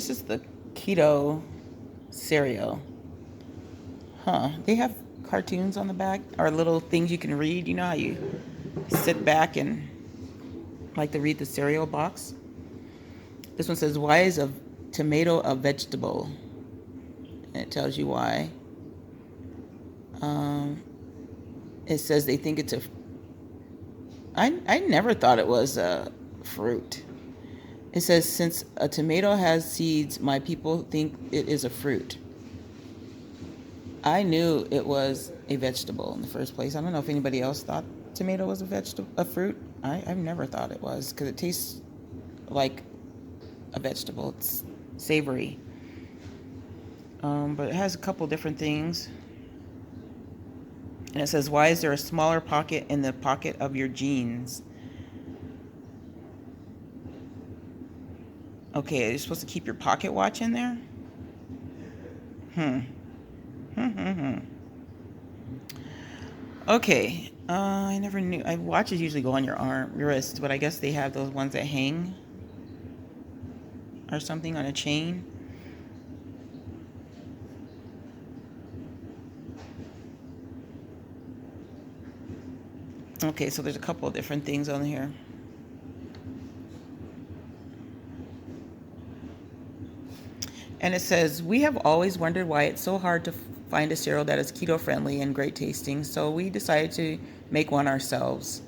this is the keto cereal. They have cartoons on the back, or little things you can read. You know how you sit back and like to read the cereal box? This one says, why is a tomato a vegetable? And it tells you why. It says they think it's I never thought it was a fruit. It says, since a tomato has seeds, my people think it is a fruit. I knew it was a vegetable in the first place. I don't know if anybody else thought tomato was a fruit. I've never thought it was, because it tastes like a vegetable. It's savory. But it has a couple different things. And it says, why is there a smaller pocket in the pocket of your jeans? Okay, you're supposed to keep your pocket watch in there? Okay, I never knew. Watches usually go on your wrist, but I guess they have those ones that hang or something on a chain. Okay, so there's a couple of different things on here. And it says, we have always wondered why it's so hard to find a cereal that is keto friendly and great tasting, so we decided to make one ourselves.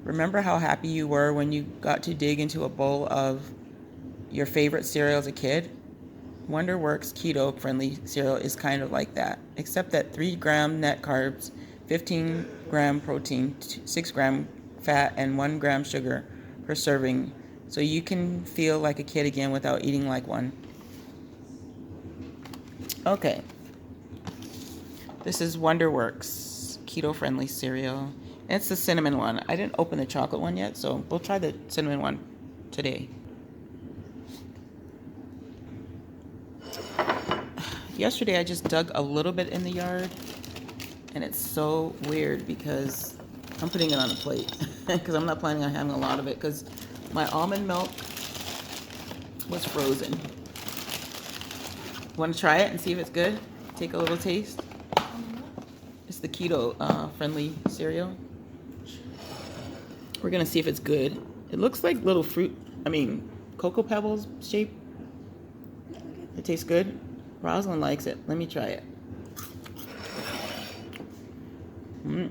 Remember how happy you were when you got to dig into a bowl of your favorite cereal as a kid? Wonderworks keto friendly cereal is kind of like that, except that 3-gram net carbs, 15-gram protein, 6-gram fat, and 1-gram sugar per serving, so you can feel like a kid again without eating like one. Okay, this is Wonderworks keto-friendly cereal. And it's the cinnamon one. I didn't open the chocolate one yet, so we'll try the cinnamon one today. Yesterday, I just dug a little bit in the yard, and it's so weird because I'm putting it on a plate because I'm not planning on having a lot of it because my almond milk was frozen. Want to try it and see if it's good? Take a little taste. It's the keto friendly cereal. We're gonna see if it's good. It looks like little Cocoa Pebbles shape. It tastes good. Rosalind likes it. Let me try it.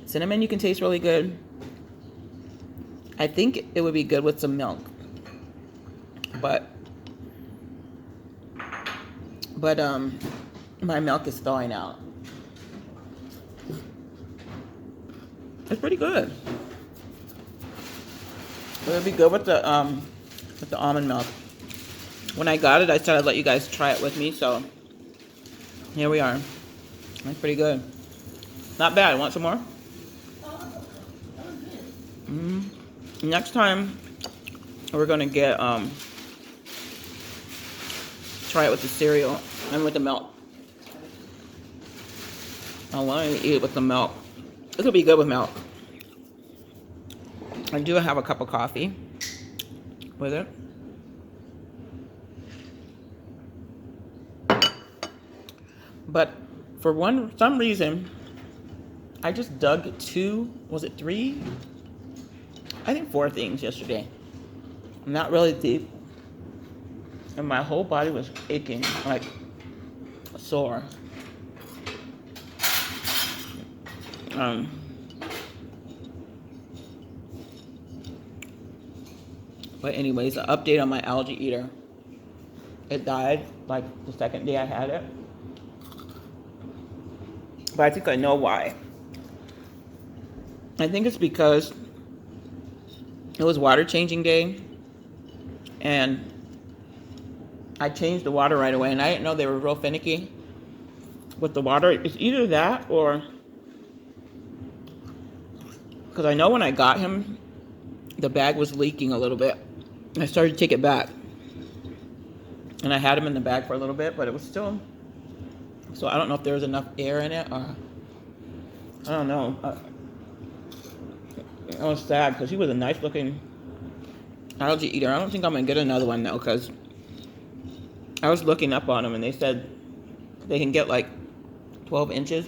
Cinnamon you can taste really good. I think it would be good with some milk. But my milk is thawing out. It's pretty good. It would be good with the almond milk. When I got it, I said I'd let you guys try it with me, so here we are. That's pretty good. Not bad. Want some more? Next time, we're gonna get try it with the cereal and with the milk. I want to eat it with the milk. This will be good with milk. I do have a cup of coffee with it. But for some reason, I just dug 3? I think 4 things yesterday. Not really deep. And my whole body was aching, like sore. But anyways, an update on my algae eater. It died like the second day I had it. But I think I know why. I think it's because it was water changing day, and I changed the water right away, and I didn't know they were real finicky with the water. It's either that or, because I know when I got him, the bag was leaking a little bit. I started to take it back, and I had him in the bag for a little bit, but it was still, so I don't know if there was enough air in it, or I don't know. I was sad because he was a nice looking algae eater. I don't think I'm going to get another one though, because I was looking up on them, and they said they can get like 12 inches,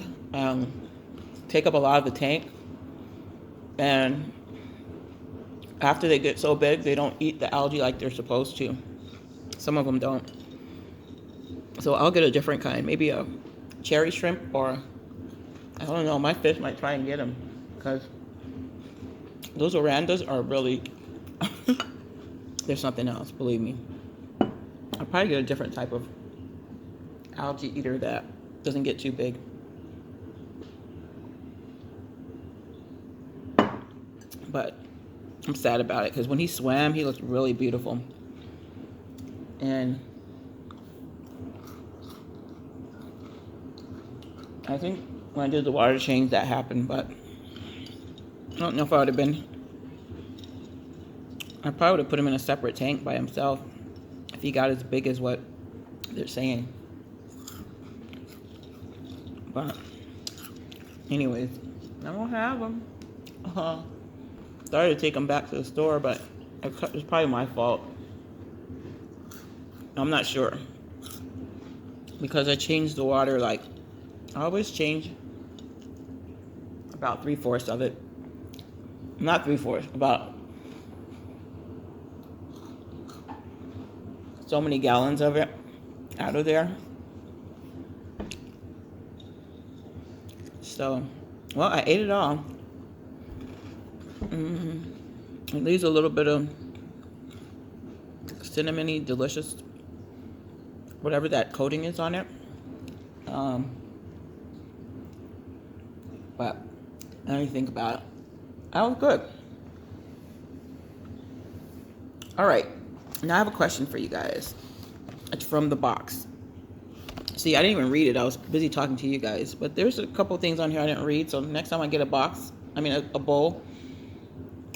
take up a lot of the tank, and after they get so big, they don't eat the algae like they're supposed to. Some of them don't. So I'll get a different kind, maybe a cherry shrimp, or I don't know, my fish might try and get them, because those orandas are really, there's something else, believe me. I'll probably get a different type of algae eater that doesn't get too big. But I'm sad about it, because when he swam, he looked really beautiful. And I think when I did the water change, that happened, but I don't know if I would have been, I probably would have put him in a separate tank by himself if he got as big as what they're saying. But anyways, I don't have him. Started to take him back to the store, but it's probably my fault. I'm not sure, because I changed the water, like I always change about 3/4 of it. Not 3/4, about so many gallons of it out of there. So, well, I ate it all. It leaves a little bit of cinnamony, delicious, whatever that coating is on it. But now you think about it, that was good. All right, now I have a question for you guys. It's from the box. See, I didn't even read it. I was busy talking to you guys. But there's a couple things on here I didn't read. So next time I get a bowl,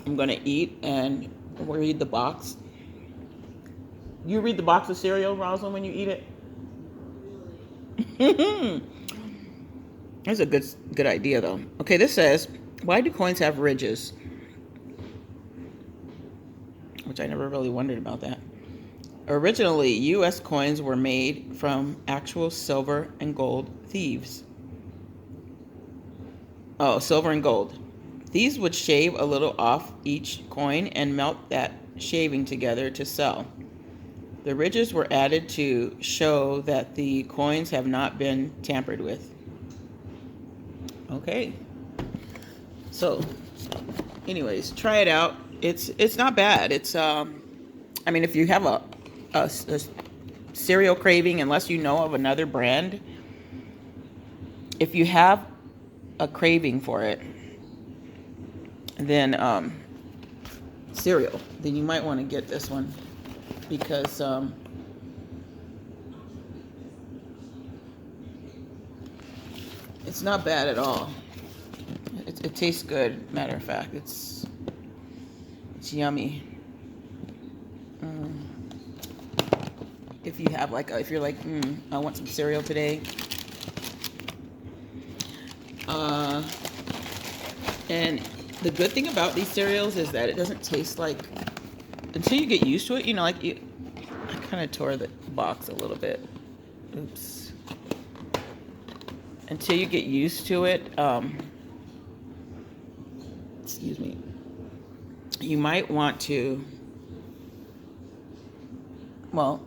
I'm going to eat and read the box. You read the box of cereal, Rosalind, when you eat it? That's a good idea, though. Okay, this says, why do coins have ridges? Which I never really wondered about that. Originally, U.S. coins were made from actual silver and gold thieves. Oh, silver and gold. These would shave a little off each coin and melt that shaving together to sell. The ridges were added to show that the coins have not been tampered with. Okay. So, anyways, try it out. It's not bad. It's if you have a cereal craving, unless you know of another brand, if you have a craving for it, then cereal, then you might want to get this one, because it's not bad at all. It tastes good. Matter of fact, it's yummy. If you have if you're like, I want some cereal today. And the good thing about these cereals is that it doesn't taste like, until you get used to it, I kind of tore the box a little bit. Oops. Until you get used to it, excuse me, you might want to, well,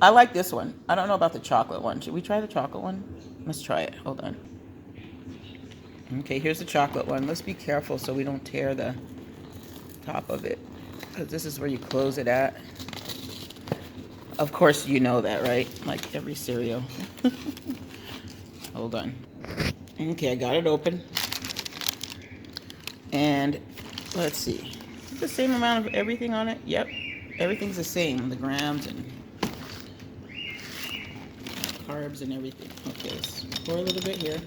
I like this one. I don't know about the chocolate one. Should we try the chocolate one? Let's try it. Hold on. Okay, here's the chocolate one. Let's be careful so we don't tear the top of it, because this is where you close it at. Of course you know that, right? Like every cereal. Hold on. Okay, I got it open. And let's see. The same amount of everything on it? Yep. Everything's the same. The grams and carbs and everything. Okay, let's pour a little bit here.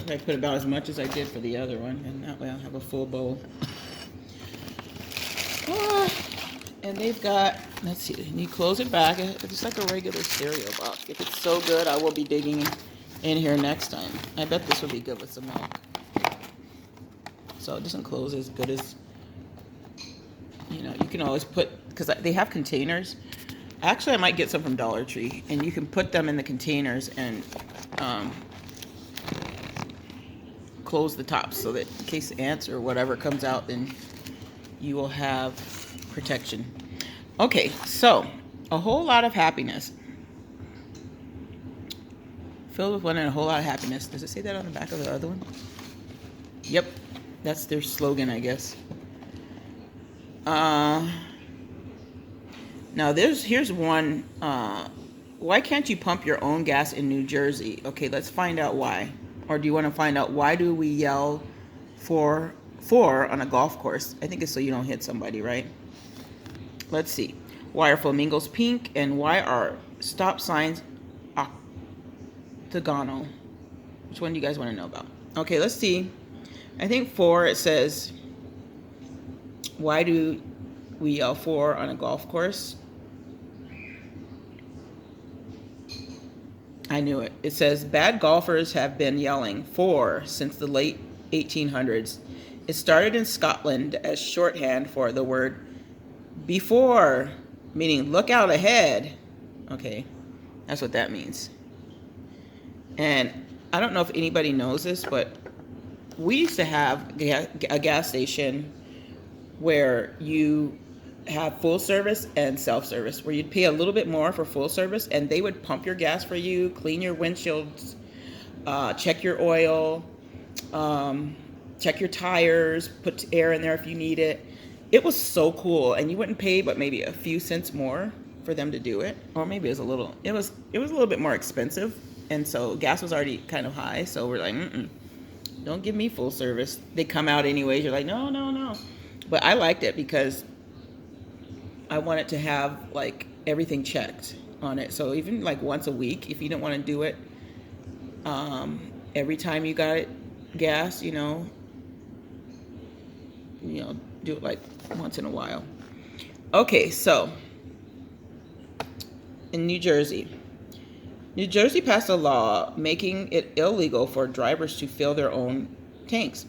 I put about as much as I did for the other one, and that way I'll have a full bowl. And they've got, let's see, you close it back. It's like a regular cereal box. If it's so good, I will be digging in here next time. I bet this would be good with some milk. So it doesn't close as good as, you can always put, because they have containers, Actually, I might get some from Dollar Tree, and you can put them in the containers and close the tops so that in case ants or whatever comes out, then you will have protection. Okay, so a whole lot of happiness. Filled with one and a whole lot of happiness. Does it say that on the back of the other one? Yep, that's their slogan, I guess. Now here's one. Why can't you pump your own gas in New Jersey? Okay, let's find out why. Or do you want to find out why do we yell for on a golf course? I think it's so you don't hit somebody, right? Let's see. Why are flamingos pink and why are stop signs octagonal? Which one do you guys want to know about? Okay, let's see. I think 4, it says, why do we yell for on a golf course? I knew it. It says, bad golfers have been yelling for since the late 1800s. It started in Scotland as shorthand for the word before, meaning look out ahead. Okay, that's what that means. And I don't know if anybody knows this, but we used to have a gas station where you have full service and self-service, where you'd pay a little bit more for full service and they would pump your gas for you, clean your windshields, check your oil, check your tires, put air in there if you need it. It was so cool, and you wouldn't pay but maybe a few cents more for them to do it, or maybe it was a little bit more expensive, and so gas was already kind of high, so we're like, don't give me full service. They come out anyways. You're like, no. But I liked it because I wanted to have like everything checked on it. So even like once a week, if you don't want to do it every time you got gas, you know, do it like once in a while. Okay, so in New Jersey passed a law making it illegal for drivers to fill their own tanks.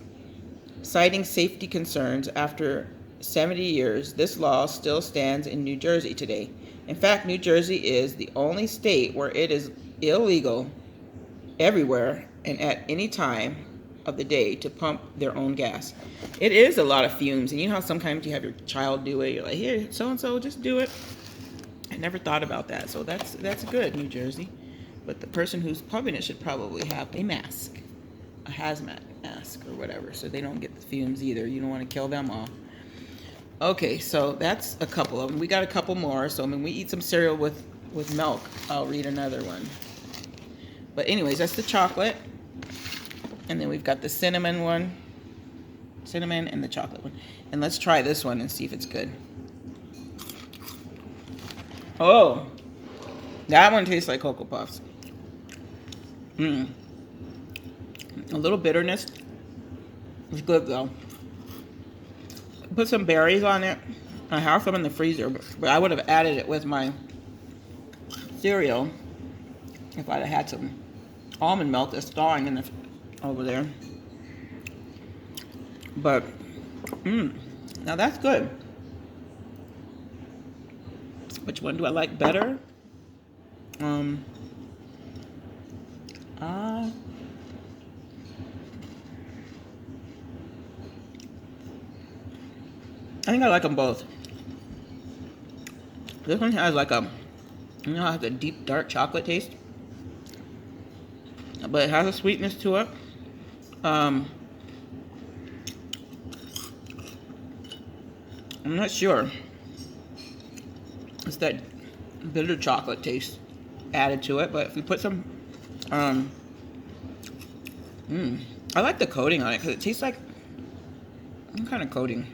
Citing safety concerns after 70 years, this law still stands in New Jersey today. In fact, New Jersey is the only state where it is illegal everywhere and at any time of the day to pump their own gas. It is a lot of fumes, and you know how sometimes you have your child do it. You're like, here, so-and-so, just do it. I never thought about that, so that's good, New Jersey. But the person who's pumping it should probably have a mask, a hazmat mask or whatever, so they don't get the fumes either. You don't want to kill them off. Okay, so that's a couple of them. We got a couple more, so when we eat some cereal with milk, I'll read another one. But anyways, that's the chocolate. And then we've got the cinnamon and the chocolate one. And let's try this one and see if it's good. Oh, that one tastes like Cocoa Puffs. A little bitterness. It's good though. Put some berries on it. I have some in the freezer, but I would have added it with my cereal if I'd have had some almond milk that's thawing over there. But now that's good. Which one do I like better? I think I like them both. This one has like it has a deep dark chocolate taste, but it has a sweetness to it. I'm not sure. It's that bitter chocolate taste added to it, but if we put some, I like the coating on it because it tastes like some kind of coating.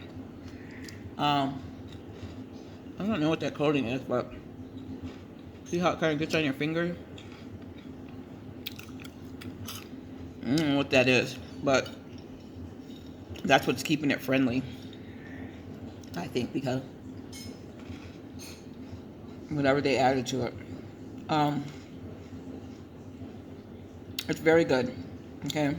I don't know what that coating is, but see how it kind of gets on your finger? I don't know what that is, but that's what's keeping it friendly, I think, because whatever they added to it. It's very good, okay?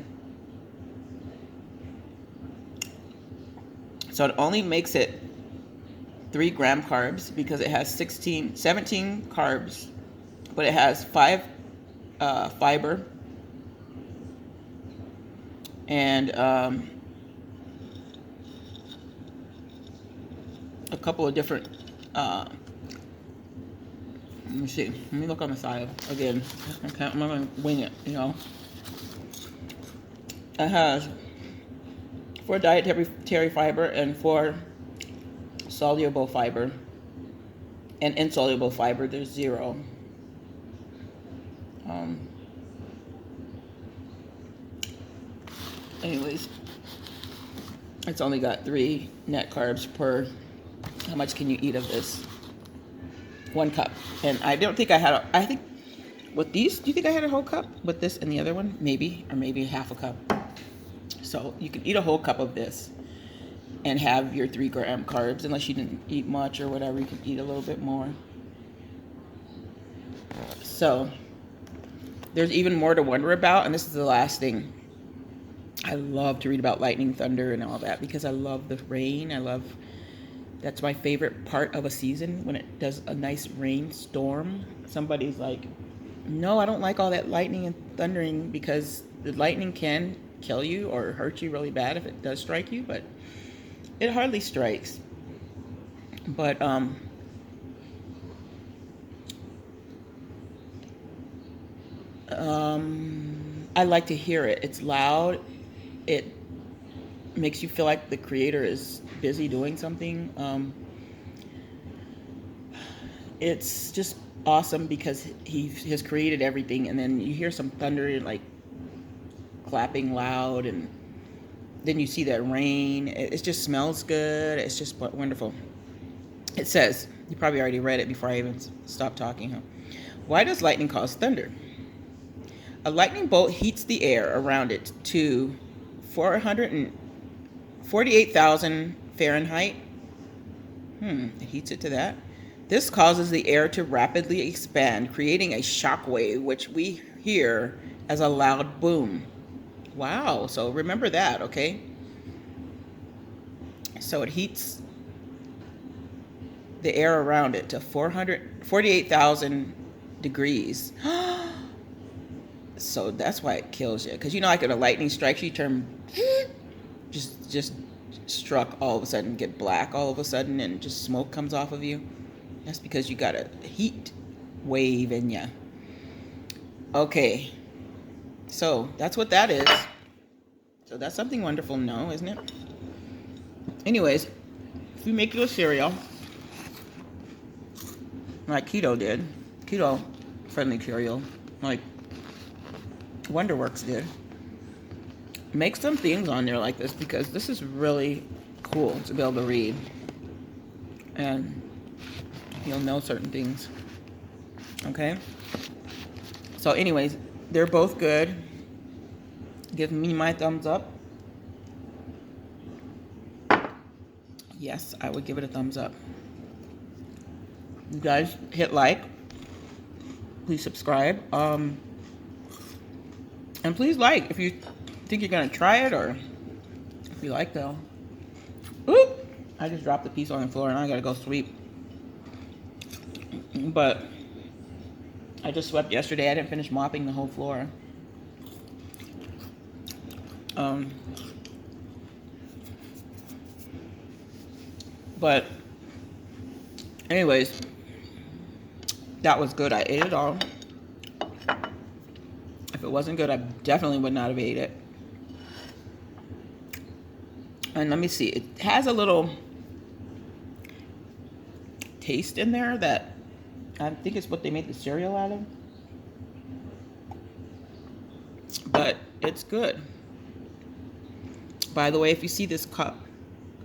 So it only makes it 3-gram carbs because it has 17 carbs, but it has 5 fiber and a couple of different let me see. Let me look on the side again. I'm gonna wing it, you know. It has 4 dietary fiber and 4 soluble fiber. And insoluble fiber, there's 0. Anyways, it's only got 3 net carbs per. How much can you eat of this? 1 cup. And I don't think I had, I think with these, do you think I had a whole cup with this and the other one? Maybe, or maybe half a cup. So you can eat a whole cup of this and have your 3-gram carbs, unless you didn't eat much or whatever, you can eat a little bit more. So there's even more to wonder about, and this is the last thing. I love to read about lightning, thunder, and all that because I love the rain. That's my favorite part of a season, when it does a nice rainstorm. Somebody's like, no, I don't like all that lightning and thundering, because the lightning can kill you or hurt you really bad if it does strike you, but it hardly strikes. But I like to hear it. It's loud. It makes you feel like the creator is busy doing something. It's just awesome because he has created everything, and then you hear some thunder, like clapping loud, and then you see that rain. It just smells good. It's just wonderful. It says, you probably already read it before I even stopped talking, huh? Why does lightning cause thunder? A lightning bolt heats the air around it to 448,000 Fahrenheit. It heats it to that. This causes the air to rapidly expand, creating a shock wave, which we hear as a loud boom. Wow, so remember that, okay? So it heats the air around it to 448,000 degrees. So that's why it kills you. Because you know, like when a lightning strikes you, turn just struck all of a sudden, get black all of a sudden, and just smoke comes off of you. That's because you got a heat wave in you. Okay, so that's what that is. So that's something wonderful to know, isn't it? Anyways, if you make you a cereal, like keto did, keto-friendly cereal, like Wonderworks did, make some things on there like this, because this is really cool to be able to read, and you'll know certain things. Okay, so anyways, they're both good. Give me my thumbs up. Yes, I would give it a thumbs up. You guys hit like, please subscribe, and please like if you think you're gonna try it, or if you like though. Oop! I just dropped the piece on the floor and I gotta go sweep. But I just swept yesterday. I didn't finish mopping the whole floor. But anyways, that was good. I ate it all. If it wasn't good, I definitely would not have ate it. And let me see, it has a little taste in there that I think it's what they made the cereal out of. But it's good. By the way, if you see this cup,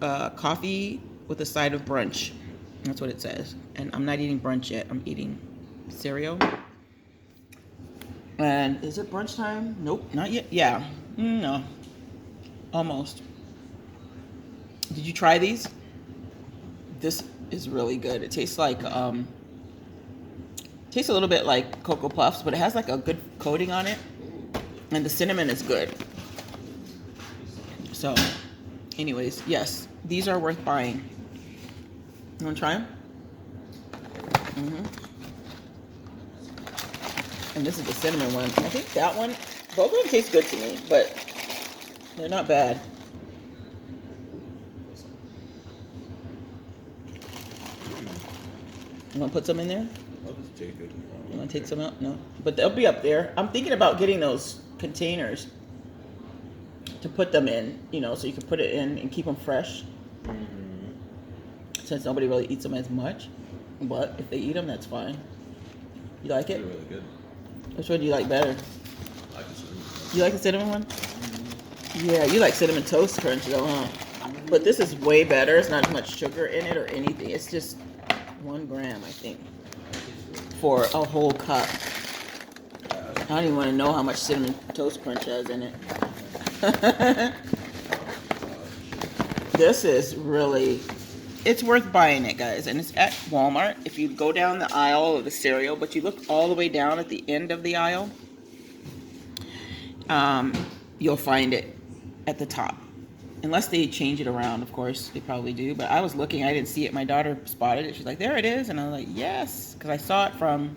coffee with a side of brunch, that's what it says. And I'm not eating brunch yet. I'm eating cereal. And is it brunch time? Nope, not yet. Yeah, no, almost. Did you try these? This is really good. It tastes like tastes a little bit like Cocoa Puffs, but it has like a good coating on it, and the cinnamon is good. So anyways, yes, these are worth buying. You want to try them? And this is the cinnamon one. I think that one, both of them taste good to me, but they're not bad. You want to put some in there? I'll just take it. You want to take some out? No. But they'll be up there. I'm thinking about getting those containers to put them in, you know, so you can put it in and keep them fresh. Since nobody really eats them as much. But if they eat them, that's fine. You like it? They're really good. Which one do you like better? I like the cinnamon. You like the cinnamon one? Yeah, you like cinnamon toast crunch though, huh? But this is way better. It's not much sugar in it or anything. It's just 1 gram, I think, for a whole cup. I don't even want to know how much cinnamon toast crunch has in it. This is really, it's worth buying it, guys. And it's at Walmart. If you go down the aisle of the cereal, but you look all the way down at the end of the aisle, you'll find it at the top. Unless they change it around, of course. They probably do. But I was looking. I didn't see it. My daughter spotted it. She's like, there it is. And I was like, yes. Because I saw it from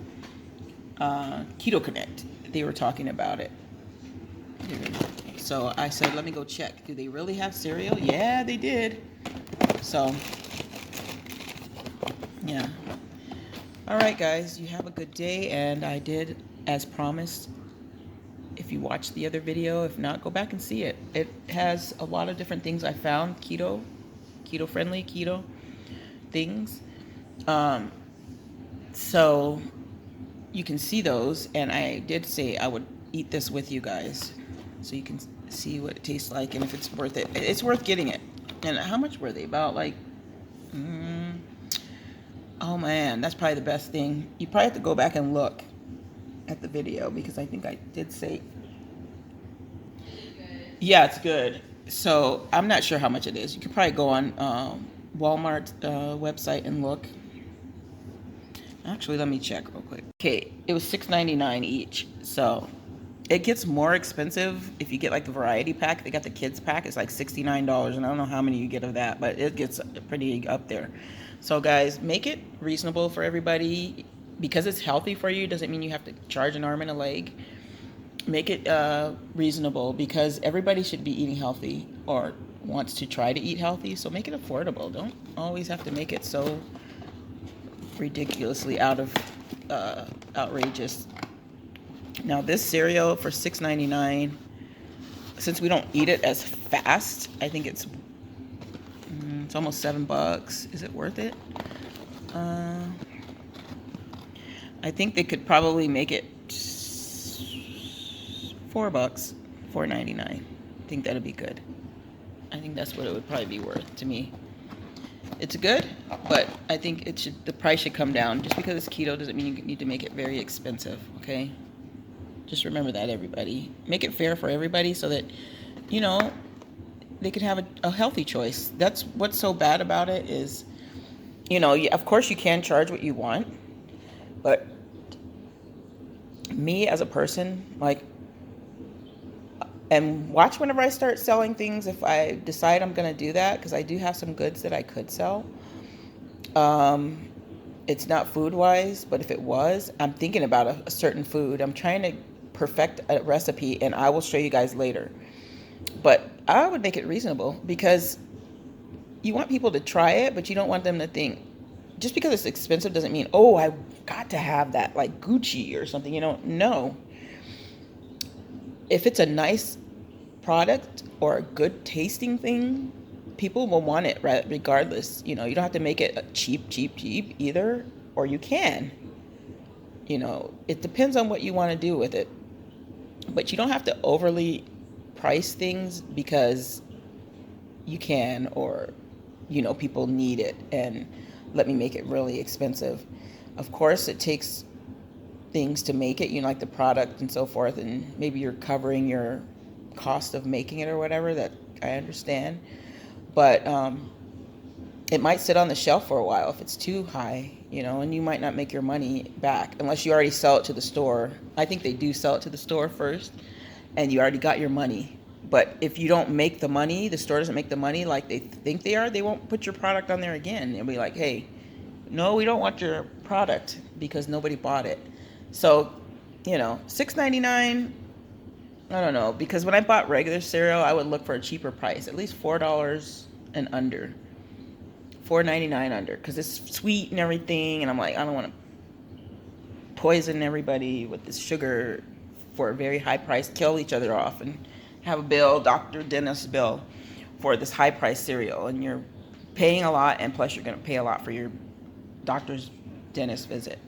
Keto Connect. They were talking about it. So I said, let me go check. Do they really have cereal? Yeah, they did. So, yeah. All right, guys. You have a good day. And I did, as promised, if you watched the other video, if not, go back and see it. It has a lot of different things I found, keto-friendly, keto things. So you can see those, and I did say I would eat this with you guys so you can see what it tastes like and if it's worth it. It's worth getting it. And how much were they? About like, oh man, that's probably the best thing. You probably have to go back and look at the video because I think I did say, yeah, it's good. So I'm not sure how much it is. You could probably go on Walmart website and look. Actually, let me check real quick. Okay, it was $6.99 each. So it gets more expensive if you get like the variety pack. They got the kids pack. It's like $69, and I don't know how many you get of that, but it gets pretty up there. So guys, make it reasonable for everybody. Because it's healthy for you doesn't mean you have to charge an arm and a leg. Make it reasonable because everybody should be eating healthy or wants to try to eat healthy. So make it affordable. Don't always have to make it so ridiculously outrageous. Now this cereal for $6.99, since we don't eat it as fast, I think it's almost $7. Is it worth it? I think they could probably make it $4, $4.99. I think that'd be good. I think that's what it would probably be worth to me. It's good, but I think the price should come down. Just because it's keto doesn't mean you need to make it very expensive, okay? Just remember that, everybody. Make it fair for everybody so that, you know, they can have a healthy choice. That's what's so bad about it is, you know, of course you can charge what you want, but me as a person, like, and watch whenever I start selling things, if I decide I'm going to do that, because I do have some goods that I could sell. It's not food-wise, but if it was, I'm thinking about a certain food. I'm trying to perfect a recipe, and I will show you guys later. But I would make it reasonable, because you want people to try it, but you don't want them to think, just because it's expensive doesn't mean, oh, I got to have that, like Gucci or something, you know. No. If it's a nice product or a good tasting thing, people will want it regardless. You know, you don't have to make it cheap either, or you can. You know, it depends on what you want to do with it. But you don't have to overly price things because you can, or, you know, people need it, and let me make it really expensive. Of course, it takes things to make it, you know, like the product and so forth, and maybe you're covering your cost of making it or whatever. That I understand, but it might sit on the shelf for a while if it's too high, you know, and you might not make your money back unless you already sell it to the store. I think they do sell it to the store first, and you already got your money But if you don't make the money, the store doesn't make the money like they think they are, they won't put your product on there again. They'll be like, hey, no, we don't want your product because nobody bought it. So, $6.99, I don't know, because when I bought regular cereal, I would look for a cheaper price, at least $4 and under, $4.99 under, because it's sweet and everything, and I'm like, I don't want to poison everybody with this sugar for a very high price, kill each other off, and have a bill, doctor, dentist bill for this high price cereal, and you're paying a lot, and plus you're going to pay a lot for your doctor's dentist visit.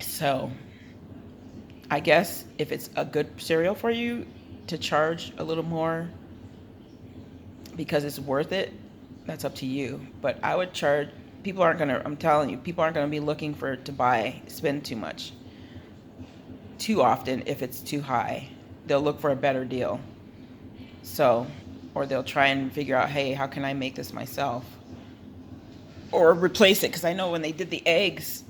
So I guess if it's a good cereal for you to charge a little more because it's worth it, that's up to you. But I would charge, I'm telling you, people aren't going to be looking spend too much too often if it's too high. They'll look for a better deal. So, or they'll try and figure out, hey, how can I make this myself? Or replace it, because I know when they did the eggs,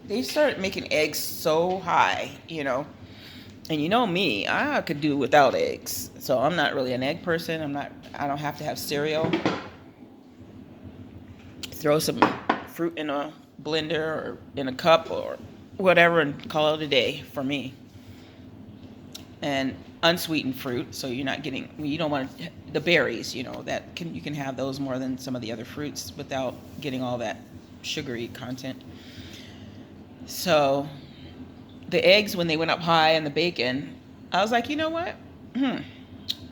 they started making eggs so high, And you know me, I could do without eggs. So I'm not really an egg person. I don't have to have cereal. Throw some fruit in a blender or in a cup or whatever and call it a day for me. And unsweetened fruit, so you don't want the berries, you can have those more than some of the other fruits without getting all that sugary content. So the eggs, when they went up high, and the bacon, I was like, you know what?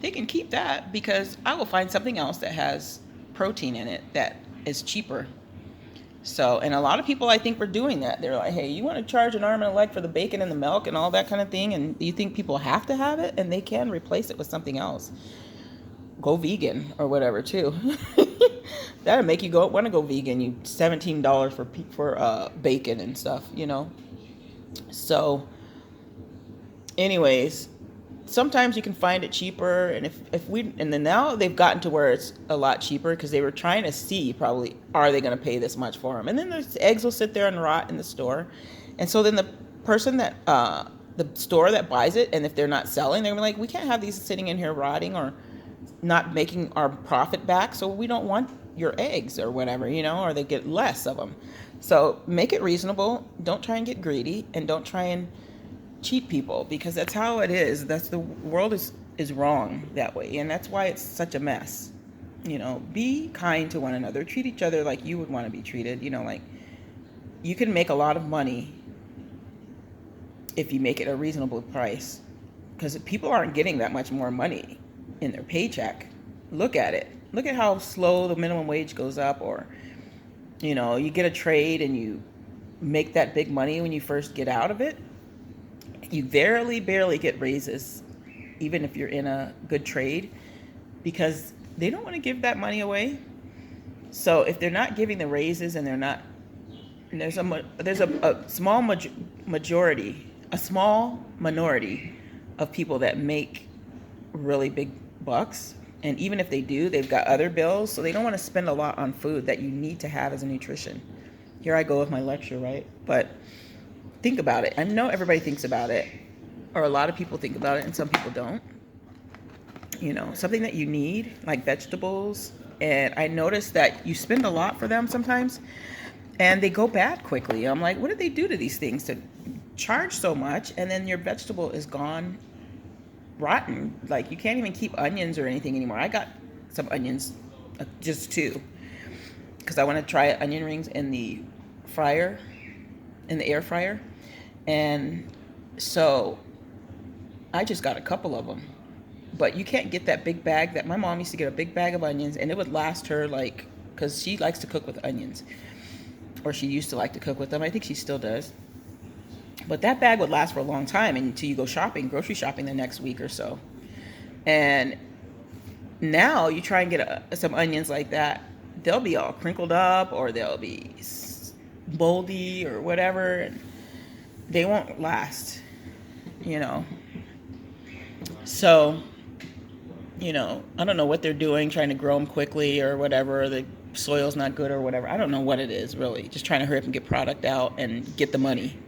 They can keep that, because I will find something else that has protein in it that is cheaper. So, and a lot of people, I think, were doing that. They're like, hey, you want to charge an arm and a leg for the bacon and the milk and all that kind of thing, and you think people have to have it, and they can replace it with something else. Go vegan or whatever, too. That'll make you want to go vegan. You $17 for bacon and stuff, So, anyways, sometimes you can find it cheaper, and and then now they've gotten to where it's a lot cheaper, because they were trying to see, probably, are they going to pay this much for them? And then the eggs will sit there and rot in the store, and so then the person that the store that buys it, and if they're not selling, they're like, we can't have these sitting in here rotting or not making our profit back, so we don't want your eggs or whatever, or they get less of them. So make it reasonable. Don't try and get greedy, and don't try and cheat people, because that's how it is. The world is wrong that way, and that's why it's such a mess. Be kind to one another. Treat each other like you would want to be treated. Like, you can make a lot of money if you make it a reasonable price, because people aren't getting that much more money in their paycheck. Look at it. Look at how slow the minimum wage goes up, or you get a trade and you make that big money when you first get out of it. You barely get raises, even if you're in a good trade, because they don't want to give that money away. So if they're not giving the raises, and there's a small minority of people that make really big bucks, and even if they do, they've got other bills, so they don't want to spend a lot on food that you need to have as a nutrition. Here I go with my lecture, right? But think about it. I know everybody thinks about it, or a lot of people think about it, and some people don't. Something that you need, like vegetables, and I noticed that you spend a lot for them sometimes, and they go bad quickly. I'm like, what did they do to these things to charge so much, and then your vegetable is gone rotten? Like, you can't even keep onions or anything anymore. I got some onions, just 2, because I want to try onion rings in the air fryer. And so I just got a couple of them. But you can't get that big bag. That my mom used to get a big bag of onions, and it would last her, because she likes to cook with onions, or she used to like to cook with them. I think she still does. But that bag would last for a long time until you go grocery shopping the next week or so. And now you try and get some onions like that, they'll be all crinkled up, or they'll be moldy or whatever, and they won't last, So, I don't know what they're doing, trying to grow them quickly or whatever. The soil's not good or whatever. I don't know what it is, really. Just trying to hurry up and get product out and get the money.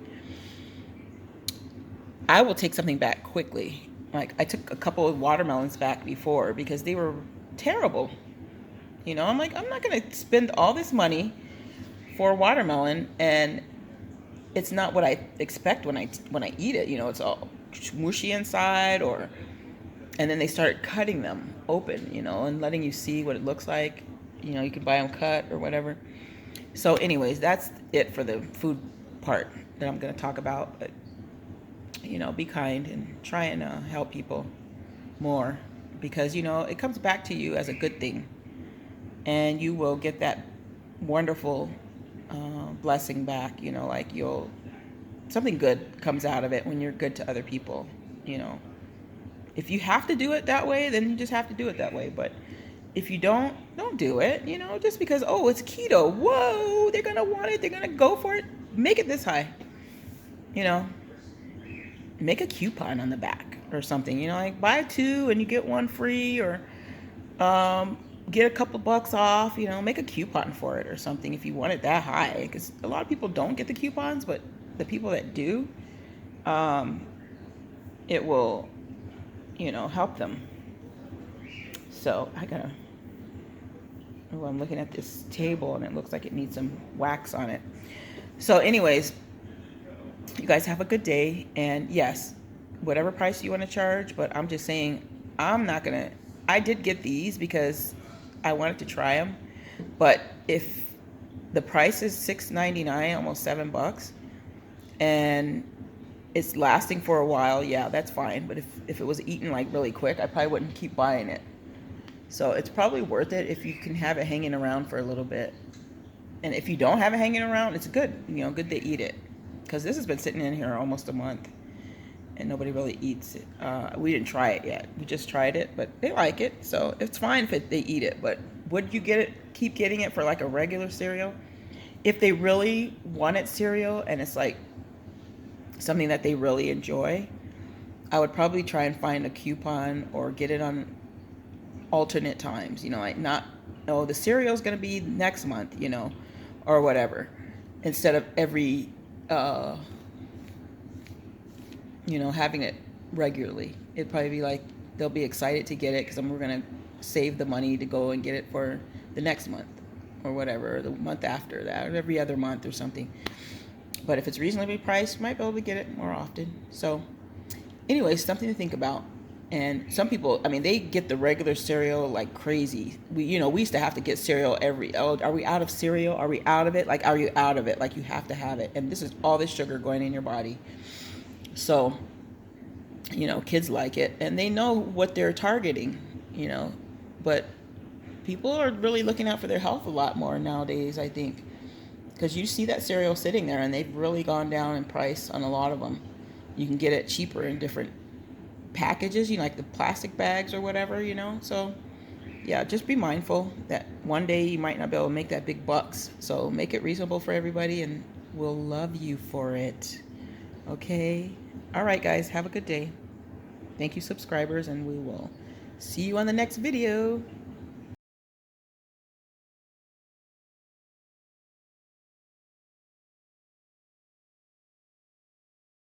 I will take something back quickly, Like, I took a couple of watermelons back before because they were terrible. You know, I'm like, I'm not going to spend all this money for a watermelon and it's not what I expect when I eat it. You know, it's all mushy inside, and then they started cutting them open, you know, and letting you see what it looks like. You know, you can buy them cut or whatever. So anyways, that's it for the food part that I'm going to talk about. But, you know, be kind and try and help people more, because, you know, it comes back to you as a good thing, and you will get that wonderful blessing back. You know, like something good comes out of it when you're good to other people. You know, if you have to do it that way, then you just have to do it that way. But if you don't do it. You know, just because, oh, it's keto, whoa, they're gonna want it, they're gonna go for it. Make it this high. You know, make a coupon on the back or something. You know, like buy 2 and you get 1 free, or get a couple bucks off. You know, make a coupon for it or something if you want it that high, because a lot of people don't get the coupons, but the people that do, it will, you know, help them. So I'm looking at this table and it looks like it needs some wax on it. So anyways, you guys have a good day, and yes, whatever price you want to charge, but I'm just saying, I did get these because I wanted to try them, but if the price is $6.99, almost $7, and it's lasting for a while, yeah, that's fine. But if it was eaten like really quick, I probably wouldn't keep buying it. So it's probably worth it if you can have it hanging around for a little bit. And if you don't have it hanging around, it's good, you know, good to eat it. Because this has been sitting in here almost a month and nobody really eats it. We didn't try it yet. We just tried it, but they like it. So it's fine if they eat it. But would you keep getting it for like a regular cereal? If they really wanted cereal and it's like something that they really enjoy, I would probably try and find a coupon or get it on alternate times, you know, like not, oh, the cereal's going to be next month, you know, or whatever, instead of every, you know, having it regularly. It'd probably be like, they'll be excited to get it because we're going to save the money to go and get it for the next month or whatever, or the month after that, or every other month or something. But if it's reasonably priced, you might be able to get it more often. So anyways, something to think about. And some people, I mean, they get the regular cereal like crazy. We used to have to get cereal are we out of cereal? Are we out of it? Like, are you out of it? Like, you have to have it. And this is all this sugar going in your body. So, you know, kids like it and they know what they're targeting, you know, but people are really looking out for their health a lot more nowadays, I think, because you see that cereal sitting there and they've really gone down in price on a lot of them. You can get it cheaper in different packages, you know, like the plastic bags or whatever, you know. So yeah, just be mindful that one day you might not be able to make that big bucks. So make it reasonable for everybody and we'll love you for it. Okay. All right, guys, have a good day. Thank you, subscribers, and we will see you on the next video.